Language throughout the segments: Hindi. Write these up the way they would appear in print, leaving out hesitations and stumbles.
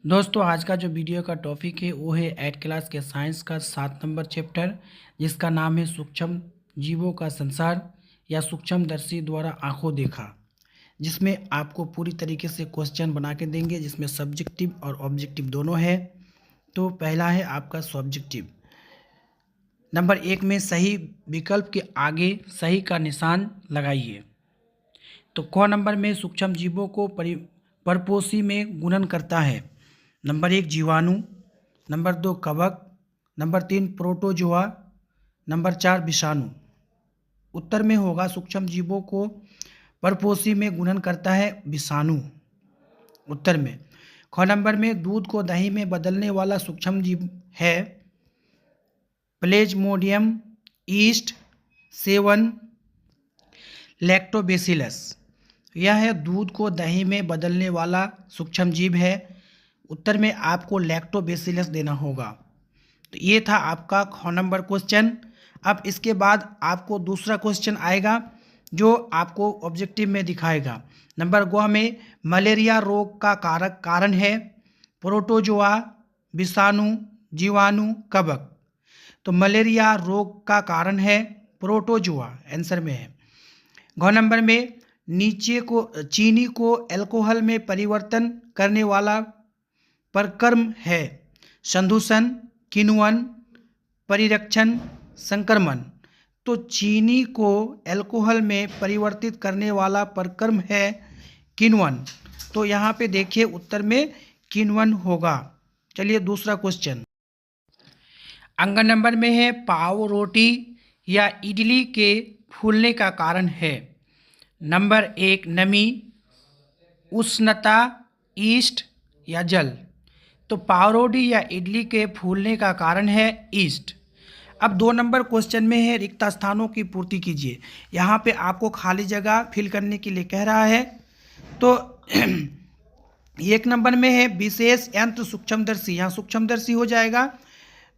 दोस्तों आज का जो वीडियो का टॉपिक है वो है 8 क्लास के साइंस का 7 नंबर चैप्टर, जिसका नाम है सूक्ष्म जीवों का संसार या सूक्ष्मदर्शी द्वारा आंखों देखा। जिसमें आपको पूरी तरीके से क्वेश्चन बना के देंगे, जिसमें सब्जेक्टिव और ऑब्जेक्टिव दोनों है। तो पहला है आपका सब्जेक्टिव। नंबर 1 में सही विकल्प के आगे सही का निशान लगाइए। तो क नंबर में सूक्ष्म जीवों को परपोषी में गुणन करता है। नंबर 1 जीवाणु, नंबर 2 कवक, नंबर 3 प्रोटोजोआ, नंबर 4 विषाणु। उत्तर में होगा सूक्ष्म जीवों को परपोषी में गुणन करता है विषाणु उत्तर में। ख नंबर में दूध को दही में बदलने वाला सूक्ष्म जीव है प्लेज्मोडियम, ईस्ट, सेवन, लैक्टोबैसिलस। यह है दूध को दही में बदलने वाला सूक्ष्म जीव है। उत्तर में आपको लैक्टोबैसिलस देना होगा। तो ये था आपका ख नंबर क्वेश्चन। अब इसके बाद आपको दूसरा क्वेश्चन आएगा जो आपको ऑब्जेक्टिव में दिखाएगा। नंबर ग में मलेरिया रोग का कारण है प्रोटोजोआ, विषाणु, जीवाणु, कवक। तो मलेरिया रोग का कारण है प्रोटोजोआ, आंसर में है। घ नंबर में चीनी को अल्कोहल में परिवर्तन करने वाला परकर्म है संदूषण, किण्वन, परिरक्षण, संक्रमण। तो चीनी को अल्कोहल में परिवर्तित करने वाला परकर्म है किण्वन। तो यहाँ पे देखिए उत्तर में किण्वन होगा। चलिए दूसरा क्वेश्चन। अंक नंबर में है पाव रोटी या इडली के फूलने का कारण है। नंबर 1 नमी, उष्णता, ईस्ट या जल। तो पाव रोटी या इडली के फूलने का कारण है ईस्ट। अब 2 नंबर क्वेश्चन में है रिक्त स्थानों की पूर्ति कीजिए। यहाँ पे आपको खाली जगह फिल करने के लिए कह रहा है। तो 1 नंबर में है विशेष यंत्र सूक्ष्मदर्शी, यहाँ सूक्ष्मदर्शी हो जाएगा,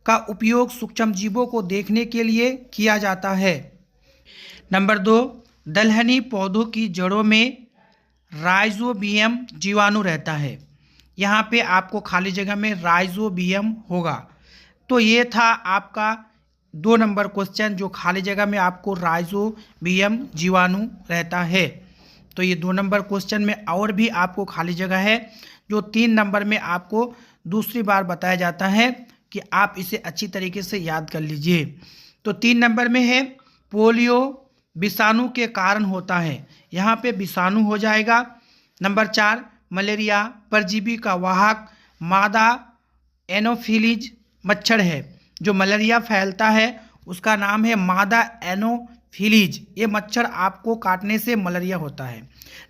का उपयोग सूक्ष्म जीवों को देखने के लिए किया जाता है। नंबर 2 दलहनी पौधों की जड़ों में राइजोबियम जीवाणु रहता है। यहाँ पे आपको खाली जगह में राइजोबियम होगा। तो ये था आपका 2 नंबर क्वेश्चन, जो खाली जगह में आपको राइजोबियम जीवाणु रहता है। तो ये 2 नंबर क्वेश्चन में और भी आपको खाली जगह है, जो 3 नंबर में आपको दूसरी बार बताया जाता है कि आप इसे अच्छी तरीके से याद कर लीजिए। तो 3 नंबर में है पोलियो विषाणु के कारण होता है। यहाँ पे विषाणु हो जाएगा। नंबर 4 मलेरिया परजीवी का वाहक मादा एनोफिलीज मच्छर है। जो मलेरिया फैलता है उसका नाम है मादा एनोफिलीज। ये मच्छर आपको काटने से मलेरिया होता है।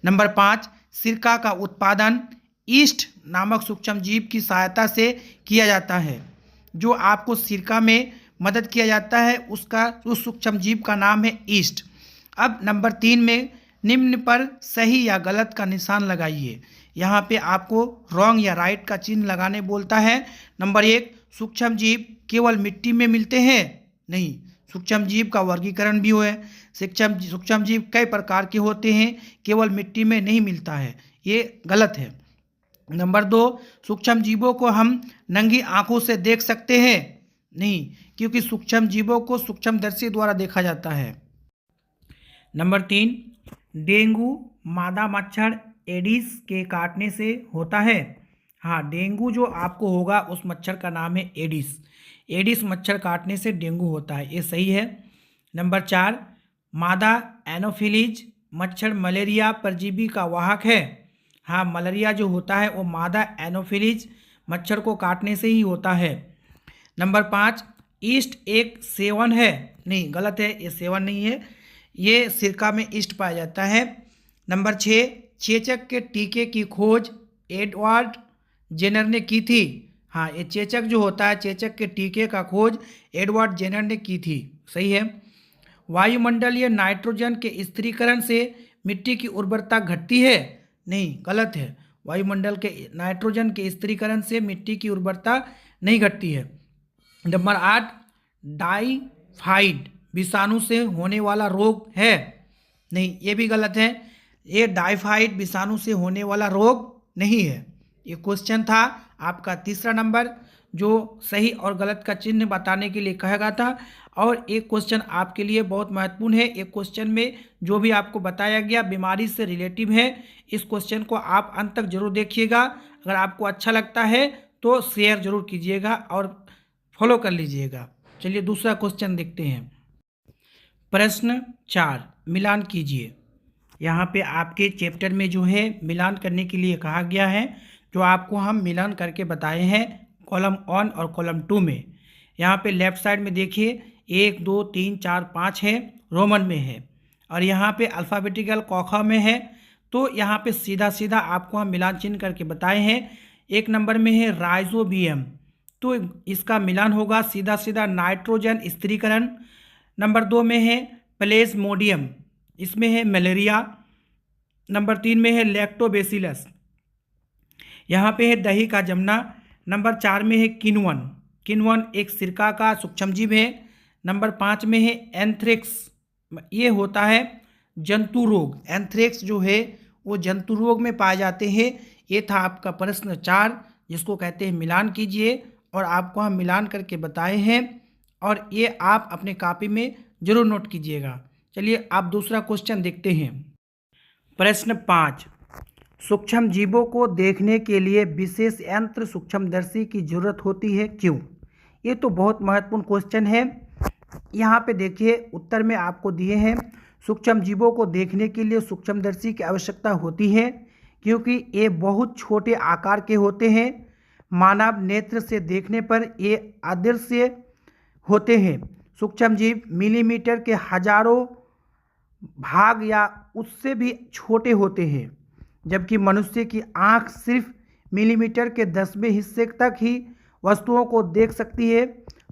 नंबर 5 सिरका का उत्पादन ईस्ट नामक सूक्ष्म जीव की सहायता से किया जाता है। जो आपको सिरका में मदद किया जाता है उस सूक्ष्म जीव का नाम है ईस्ट। अब नंबर 3 में निम्न पर सही या गलत का निशान लगाइए। यहाँ पे आपको रॉन्ग या राइट का चिन्ह लगाने बोलता है। नंबर 1 सूक्ष्म जीव केवल मिट्टी में मिलते हैं, नहीं, सूक्ष्म जीव का वर्गीकरण भी है। सूक्ष्म जीव कई प्रकार के होते हैं, केवल मिट्टी में नहीं मिलता है, ये गलत है। नंबर 2 सूक्ष्म जीवों को हम नंगी आंखों से देख सकते हैं, नहीं, क्योंकि सूक्ष्म जीवों को सूक्ष्मदर्शी द्वारा देखा जाता है। नंबर 3 डेंगू मादा मच्छर एडिस के काटने से होता है। हाँ, डेंगू जो आपको होगा उस मच्छर का नाम है एडिस। एडिस मच्छर काटने से डेंगू होता है, ये सही है। नंबर 4 मादा एनोफिलीज मच्छर मलेरिया परजीवी का वाहक है। हाँ, मलेरिया जो होता है वो मादा एनोफिलीज मच्छर को काटने से ही होता है। नंबर 5 ईस्ट एक सेवन है, नहीं, गलत है, ये सेवन नहीं है, ये सिरका में ईस्ट पाया जाता है। नंबर 6 चेचक के टीके की खोज एडवर्ड जेनर ने की थी। हाँ, ये चेचक जो होता है, चेचक के टीके का खोज एडवर्ड जेनर ने की थी, सही है। वायुमंडलीय नाइट्रोजन के स्थिरीकरण से मिट्टी की उर्वरता घटती है, नहीं, गलत है। वायुमंडल के नाइट्रोजन के स्थिरीकरण से मिट्टी की उर्वरता नहीं घटती है। नंबर 8 डाइफाइड विषाणु से होने वाला रोग है, नहीं, ये भी गलत है। ये डाइफाइड विषाणु से होने वाला रोग नहीं है, ये क्वेश्चन था आपका तीसरा नंबर, जो सही और गलत का चिन्ह बताने के लिए कहा गया था। और एक क्वेश्चन आपके लिए बहुत महत्वपूर्ण है। एक क्वेश्चन में जो भी आपको बताया गया बीमारी से रिलेटिव है। इस क्वेश्चन को आप अंत तक जरूर देखिएगा। अगर आपको अच्छा लगता है तो शेयर जरूर कीजिएगा और फॉलो कर लीजिएगा। चलिए दूसरा क्वेश्चन देखते हैं। प्रश्न 4, मिलान कीजिए। यहाँ पे आपके चैप्टर में जो है मिलान करने के लिए कहा गया है, जो आपको हम मिलान करके बताए हैं कॉलम 1 और कॉलम 2 में। यहाँ पे लेफ्ट साइड में देखिए 1 2 3 4 5 है, रोमन में है, और यहाँ पे अल्फ़ाबेटिकल कॉखा में है। तो यहाँ पे सीधा सीधा आपको हम मिलान चिन्ह करके बताए हैं। 1 नंबर में है राइजोबियम, तो इसका मिलान होगा सीधा सीधा नाइट्रोजन स्थिरीकरण। नंबर 2 में है प्लेज्मोडियम, इसमें है मलेरिया। नंबर 3 में है लैक्टोबैसिलस, यहाँ पे है दही का जमना। नंबर 4 में है किन्वन, किन्वन एक सिरका का सूक्ष्मजीव है। नंबर 5 में है एंथ्रेक्स, ये होता है जंतु रोग। एंथ्रेक्स जो है वो जंतु रोग में पाए जाते हैं। ये था आपका प्रश्न 4, जिसको कहते हैं मिलान कीजिए, और आपको हम मिलान करके बताए हैं, और ये आप अपने कॉपी में जरूर नोट कीजिएगा। चलिए आप दूसरा क्वेश्चन देखते हैं। प्रश्न 5, सूक्ष्म जीवों को देखने के लिए विशेष यंत्र सूक्ष्मदर्शी की जरूरत होती है, क्यों? ये तो बहुत महत्वपूर्ण क्वेश्चन है। यहाँ पे देखिए उत्तर में आपको दिए हैं, सूक्ष्म जीवों को देखने के लिए सूक्ष्मदर्शी की आवश्यकता होती है क्योंकि ये बहुत छोटे आकार के होते हैं। मानव नेत्र से देखने पर ये अदृश्य होते हैं। सूक्ष्मजीव मिलीमीटर के हजारों भाग या उससे भी छोटे होते हैं, जबकि मनुष्य की आंख सिर्फ मिलीमीटर के 10वें हिस्से तक ही वस्तुओं को देख सकती है।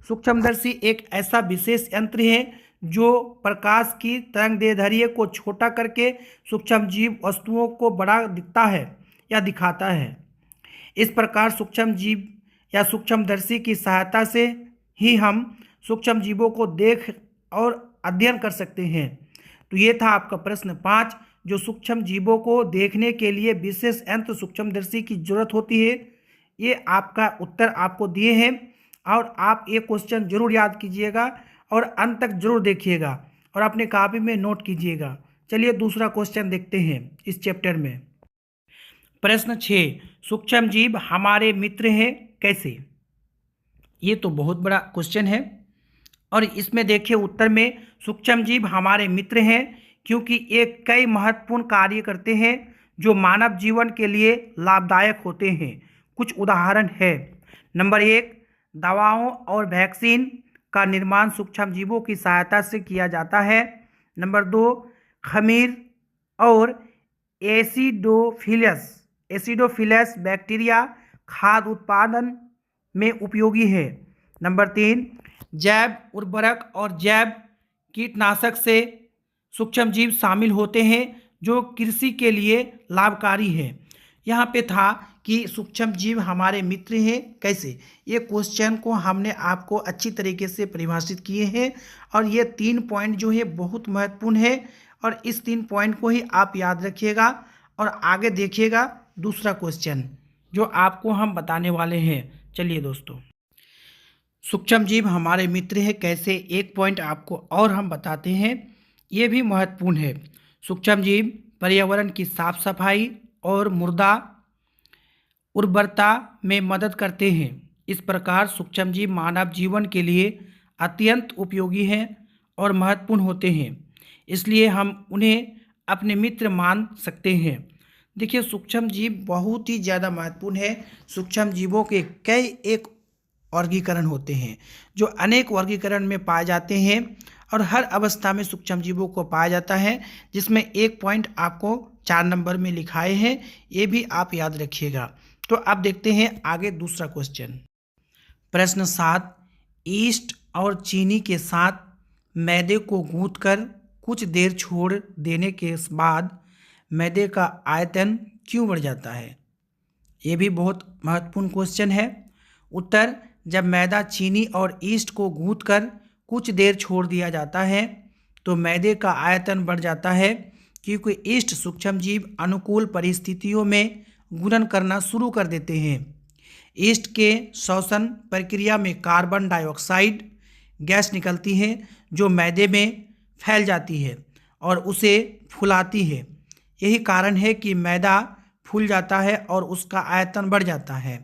सूक्ष्मदर्शी एक ऐसा विशेष यंत्र है जो प्रकाश की तरंगदैर्ध्य को छोटा करके सूक्ष्मजीव वस्तुओं को बड़ा दिखता है या दिखाता है। इस प्रकार सूक्ष्मजीव या सूक्ष्मदर्शी की सहायता से ही हम सूक्ष्मजीवों को देख और अध्ययन कर सकते हैं। तो ये था आपका प्रश्न 5, जो सूक्ष्म जीवों को देखने के लिए विशेष यंत्र सूक्ष्मदर्शी की जरूरत होती है। ये आपका उत्तर आपको दिए हैं, और आप ये क्वेश्चन जरूर याद कीजिएगा और अंत तक जरूर देखिएगा और अपने कॉपी में नोट कीजिएगा। चलिए दूसरा क्वेश्चन देखते हैं इस चैप्टर में। प्रश्न 6, सूक्ष्म जीव हमारे मित्र हैं कैसे? ये तो बहुत बड़ा क्वेश्चन है, और इसमें देखिए उत्तर में सूक्ष्म जीव हमारे मित्र हैं क्योंकि ये कई महत्वपूर्ण कार्य करते हैं जो मानव जीवन के लिए लाभदायक होते हैं। कुछ उदाहरण है। नंबर 1, दवाओं और वैक्सीन का निर्माण सूक्ष्म जीवों की सहायता से किया जाता है। नंबर 2, खमीर और एसिडोफिलस बैक्टीरिया खाद्य उत्पादन में उपयोगी है। नंबर 3, जैव उर्वरक और जैव कीटनाशक से सूक्ष्मजीव शामिल होते हैं जो कृषि के लिए लाभकारी है। यहाँ पे था कि सूक्ष्मजीव हमारे मित्र हैं कैसे। ये क्वेश्चन को हमने आपको अच्छी तरीके से परिभाषित किए हैं, और ये 3 पॉइंट जो है बहुत महत्वपूर्ण है, और इस 3 पॉइंट को ही आप याद रखिएगा और आगे देखिएगा दूसरा क्वेश्चन जो आपको हम बताने वाले हैं। चलिए दोस्तों, सूक्ष्मजीव हमारे मित्र हैं कैसे, एक पॉइंट आपको और हम बताते हैं, ये भी महत्वपूर्ण है। सूक्ष्मजीव पर्यावरण की साफ सफाई और मृदा उर्वरता में मदद करते हैं। इस प्रकार सूक्ष्मजीव मानव जीवन के लिए अत्यंत उपयोगी हैं और महत्वपूर्ण होते हैं, इसलिए हम उन्हें अपने मित्र मान सकते हैं। देखिए सूक्ष्मजीव बहुत ही ज़्यादा महत्वपूर्ण है। सूक्ष्मजीवों के कई एक वर्गीकरण होते हैं जो अनेक वर्गीकरण में पाए जाते हैं, और हर अवस्था में सूक्ष्मजीवों को पाया जाता है, जिसमें एक पॉइंट आपको 4 नंबर में लिखाए हैं, ये भी आप याद रखिएगा। तो अब देखते हैं आगे दूसरा क्वेश्चन। प्रश्न 7, ईस्ट और चीनी के साथ मैदे को गूंथकर कुछ देर छोड़ देने के बाद मैदे का आयतन क्यों बढ़ जाता है? ये भी बहुत महत्वपूर्ण क्वेश्चन है। उत्तर, जब मैदा चीनी और ईस्ट को गूंथकर कुछ देर छोड़ दिया जाता है तो मैदे का आयतन बढ़ जाता है, क्योंकि ईस्ट सूक्ष्मजीव अनुकूल परिस्थितियों में गुणन करना शुरू कर देते हैं। ईस्ट के श्वसन प्रक्रिया में कार्बन डाइऑक्साइड गैस निकलती है जो मैदे में फैल जाती है और उसे फुलाती है। यही कारण है कि मैदा फूल जाता है और उसका आयतन बढ़ जाता है।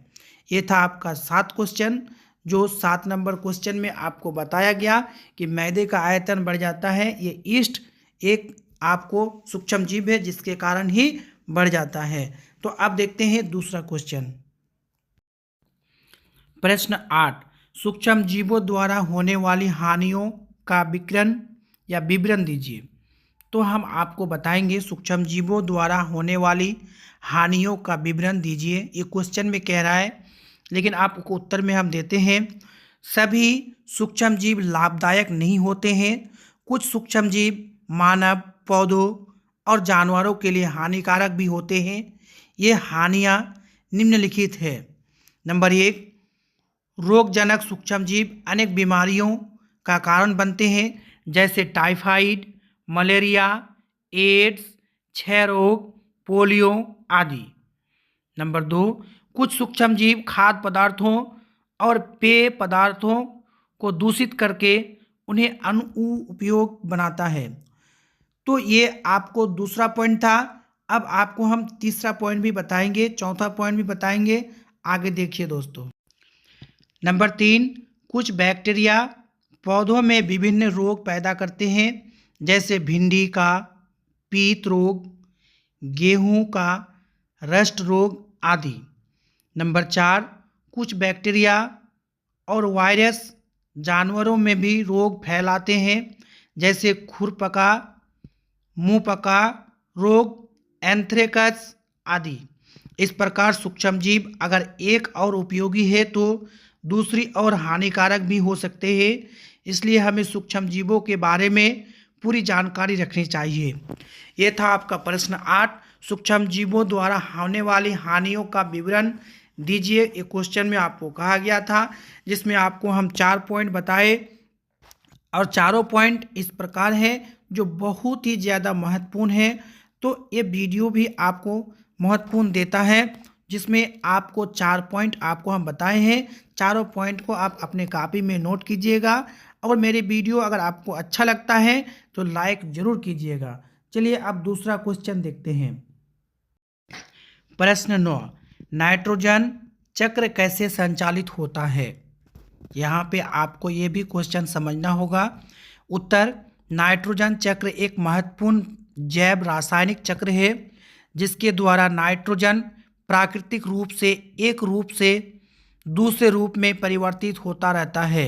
ये था आपका 7 क्वेश्चन, जो 7 नंबर क्वेश्चन में आपको बताया गया कि मैदे का आयतन बढ़ जाता है। ये ईस्ट एक आपको सूक्ष्म जीव है जिसके कारण ही बढ़ जाता है। तो अब देखते हैं दूसरा क्वेश्चन। प्रश्न 8, सूक्ष्म जीवों द्वारा होने वाली हानियों का विवरण दीजिए। तो हम आपको बताएंगे सूक्ष्म जीवों द्वारा होने वाली हानियों का विवरण दीजिए। ये क्वेश्चन में कह रहा है, लेकिन आपको उत्तर में हम देते हैं। सभी सूक्ष्म जीव लाभदायक नहीं होते हैं। कुछ सूक्ष्म जीव मानव, पौधों और जानवरों के लिए हानिकारक भी होते हैं। ये हानियाँ निम्नलिखित है। नंबर 1, रोगजनक सूक्ष्म जीव अनेक बीमारियों का कारण बनते हैं, जैसे टाइफाइड, मलेरिया, एड्स, क्षय रोग, पोलियो आदि। नंबर 2, कुछ सूक्ष्म जीव खाद्य पदार्थों और पेय पदार्थों को दूषित करके उन्हें अनुपयोग बनाता है। तो ये आपको दूसरा पॉइंट था। अब आपको हम तीसरा पॉइंट भी बताएंगे, चौथा पॉइंट भी बताएंगे। आगे देखिए दोस्तों। नंबर 3, कुछ बैक्टीरिया पौधों में विभिन्न रोग पैदा करते हैं, जैसे भिंडी का पीत रोग, गेहूं का रस्ट रोग आदि। नंबर 4, कुछ बैक्टीरिया और वायरस जानवरों में भी रोग फैलाते हैं, जैसे खुरपका, मुंहपका रोग, एंथ्रेक्स आदि। इस प्रकार सूक्ष्म जीव अगर एक और उपयोगी है तो दूसरी और हानिकारक भी हो सकते हैं। इसलिए हमें सूक्ष्म जीवों के बारे में पूरी जानकारी रखनी चाहिए। ये था आपका प्रश्न 8, सूक्ष्म जीवों द्वारा होने वाली हानियों का विवरण दीजिए। एक क्वेश्चन में आपको कहा गया था, जिसमें आपको हम 4 पॉइंट बताए और चारों पॉइंट इस प्रकार है जो बहुत ही ज़्यादा महत्वपूर्ण है। तो ये वीडियो भी आपको महत्वपूर्ण देता है, जिसमें आपको 4 पॉइंट आपको हम बताए हैं। चारों पॉइंट को आप अपने कॉपी में नोट कीजिएगा और मेरे वीडियो अगर आपको अच्छा लगता है तो लाइक ज़रूर कीजिएगा। चलिए अब दूसरा क्वेश्चन देखते हैं। प्रश्न 9, नाइट्रोजन चक्र कैसे संचालित होता है? यहाँ पे आपको ये भी क्वेश्चन समझना होगा। उत्तर, नाइट्रोजन चक्र एक महत्वपूर्ण जैव रासायनिक चक्र है जिसके द्वारा नाइट्रोजन प्राकृतिक रूप से एक रूप से दूसरे रूप में परिवर्तित होता रहता है।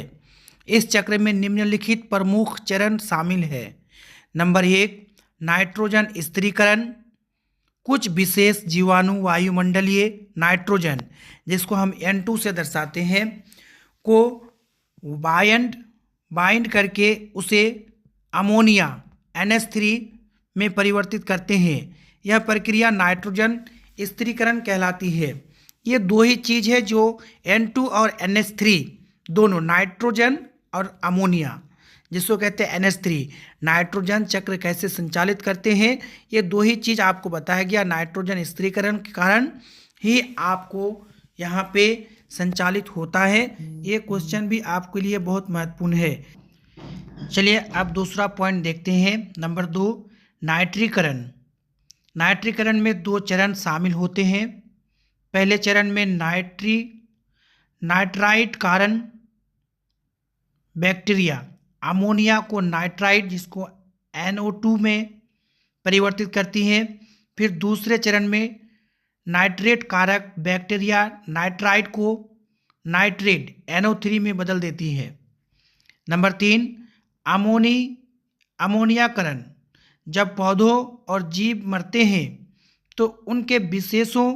इस चक्र में निम्नलिखित प्रमुख चरण शामिल है। नंबर 1, नाइट्रोजन स्थिरीकरण। कुछ विशेष जीवाणु वायुमंडलीय नाइट्रोजन, जिसको हम N2 से दर्शाते हैं, को बाइंड करके उसे अमोनिया NH3 में परिवर्तित करते हैं। यह प्रक्रिया नाइट्रोजन स्थिरीकरण कहलाती है। ये दो ही चीज़ है जो N2 और NH3 दोनों, नाइट्रोजन और अमोनिया, जिसको कहते हैं NH3, नाइट्रोजन चक्र कैसे संचालित करते हैं, ये दो ही चीज़ आपको बताया गया। नाइट्रोजन स्थिरीकरण के कारण ही आपको यहाँ पे संचालित होता है। ये क्वेश्चन भी आपके लिए बहुत महत्वपूर्ण है। चलिए अब दूसरा पॉइंट देखते हैं। नंबर 2, नाइट्रीकरण। नाइट्रीकरण में 2 चरण शामिल होते हैं। पहले चरण में नाइट्राइट कारण बैक्टीरिया अमोनिया को नाइट्राइट, जिसको NO2 में परिवर्तित करती हैं। फिर दूसरे चरण में नाइट्रेट कारक बैक्टीरिया नाइट्राइट को नाइट्रेट NO3 में बदल देती है। नंबर 3, अमोनियाकरण। जब पौधों और जीव मरते हैं तो उनके विशेषों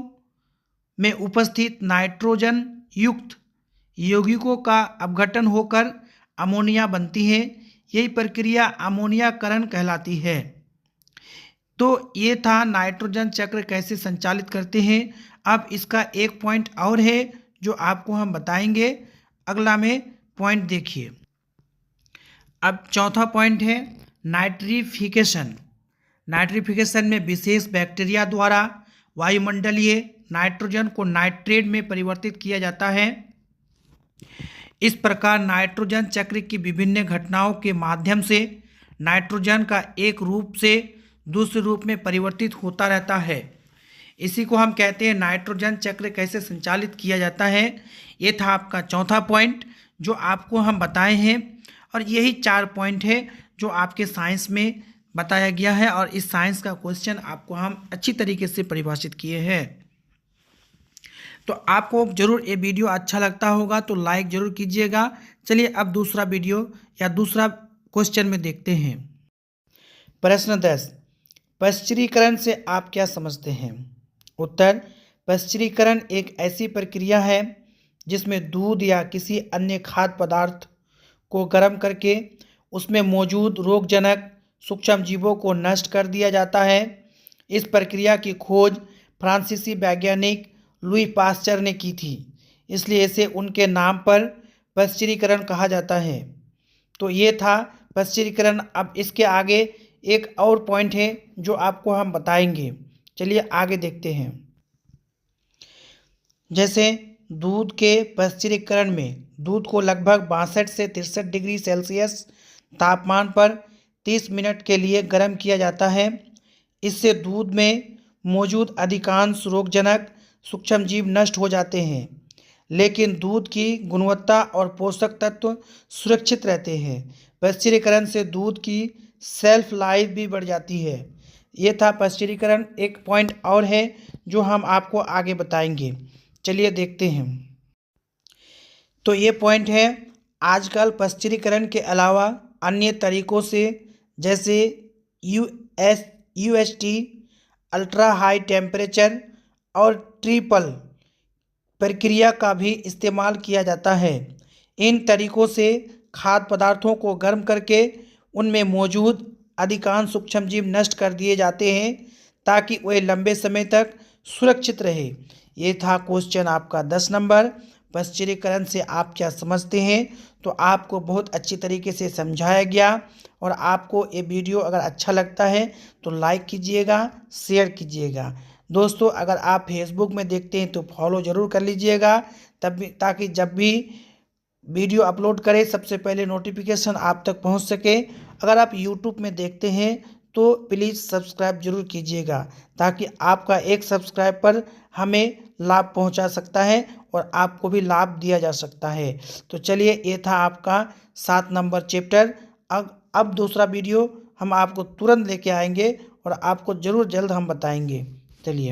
में उपस्थित नाइट्रोजन युक्त यौगिकों का अपघटन होकर अमोनिया बनती है। यही प्रक्रिया अमोनियाकरण कहलाती है। तो ये था नाइट्रोजन चक्र कैसे संचालित करते हैं। अब इसका एक पॉइंट और है जो आपको हम बताएंगे। अगला में पॉइंट देखिए। अब चौथा पॉइंट है नाइट्रिफिकेशन। नाइट्रिफिकेशन में विशेष बैक्टीरिया द्वारा वायुमंडलीय नाइट्रोजन को नाइट्रेट में परिवर्तित किया जाता है। इस प्रकार नाइट्रोजन चक्र की विभिन्न घटनाओं के माध्यम से नाइट्रोजन का एक रूप से दूसरे रूप में परिवर्तित होता रहता है। इसी को हम कहते हैं नाइट्रोजन चक्र कैसे संचालित किया जाता है। ये था आपका चौथा पॉइंट जो आपको हम बताए हैं, और यही 4 पॉइंट है जो आपके साइंस में बताया गया है, और इस साइंस का क्वेश्चन आपको हम अच्छी तरीके से परिभाषित किए हैं। तो आपको जरूर ये वीडियो अच्छा लगता होगा तो लाइक जरूर कीजिएगा। चलिए अब दूसरा वीडियो या दूसरा क्वेश्चन में देखते हैं। प्रश्न 10, पश्चरीकरण से आप क्या समझते हैं? उत्तर, पश्चरीकरण एक ऐसी प्रक्रिया है जिसमें दूध या किसी अन्य खाद्य पदार्थ को गर्म करके उसमें मौजूद रोगजनक सूक्ष्म जीवों को नष्ट कर दिया जाता है। इस प्रक्रिया की खोज फ्रांसीसी वैज्ञानिक लुई पास्चर ने की थी, इसलिए इसे उनके नाम पर पश्चरीकरण कहा जाता है। तो ये था पश्चरीकरण। अब इसके आगे एक और पॉइंट है जो आपको हम बताएंगे। चलिए आगे देखते हैं। जैसे दूध के पश्चरीकरण में दूध को लगभग 62 से 63 डिग्री सेल्सियस तापमान पर 30 मिनट के लिए गर्म किया जाता है। इससे दूध में मौजूद अधिकांश रोगजनक सूक्ष्मजीव नष्ट हो जाते हैं, लेकिन दूध की गुणवत्ता और पोषक तत्व सुरक्षित रहते हैं। पश्चरीकरण से दूध की शेल्फ लाइफ भी बढ़ जाती है। ये था पश्चरीकरण। एक पॉइंट और है जो हम आपको आगे बताएंगे। चलिए देखते हैं। तो ये पॉइंट है, आजकल पश्चरीकरण के अलावा अन्य तरीकों से जैसे यूएसटी, अल्ट्रा हाई टेम्परेचर और ट्रिपल प्रक्रिया का भी इस्तेमाल किया जाता है। इन तरीकों से खाद्य पदार्थों को गर्म करके उनमें मौजूद अधिकांश सूक्ष्मजीव नष्ट कर दिए जाते हैं ताकि वे लंबे समय तक सुरक्षित रहे। ये था क्वेश्चन आपका 10 नंबर। पश्चरीकरण से आप क्या समझते हैं? तो आपको बहुत अच्छी तरीके से समझाया गया, और आपको ये वीडियो अगर अच्छा लगता है तो लाइक कीजिएगा, शेयर कीजिएगा। दोस्तों अगर आप फेसबुक में देखते हैं तो फॉलो ज़रूर कर लीजिएगा, ताकि जब भी वीडियो अपलोड करें सबसे पहले नोटिफिकेशन आप तक पहुंच सके। अगर आप यूट्यूब में देखते हैं तो प्लीज़ सब्सक्राइब जरूर कीजिएगा, ताकि आपका एक सब्सक्राइब पर हमें लाभ पहुंचा सकता है और आपको भी लाभ दिया जा सकता है। तो चलिए, ये था आपका 7 नंबर चैप्टर। अब दूसरा वीडियो हम आपको तुरंत लेके आएंगे और आपको ज़रूर जल्द हम बताएंगे। चलिए।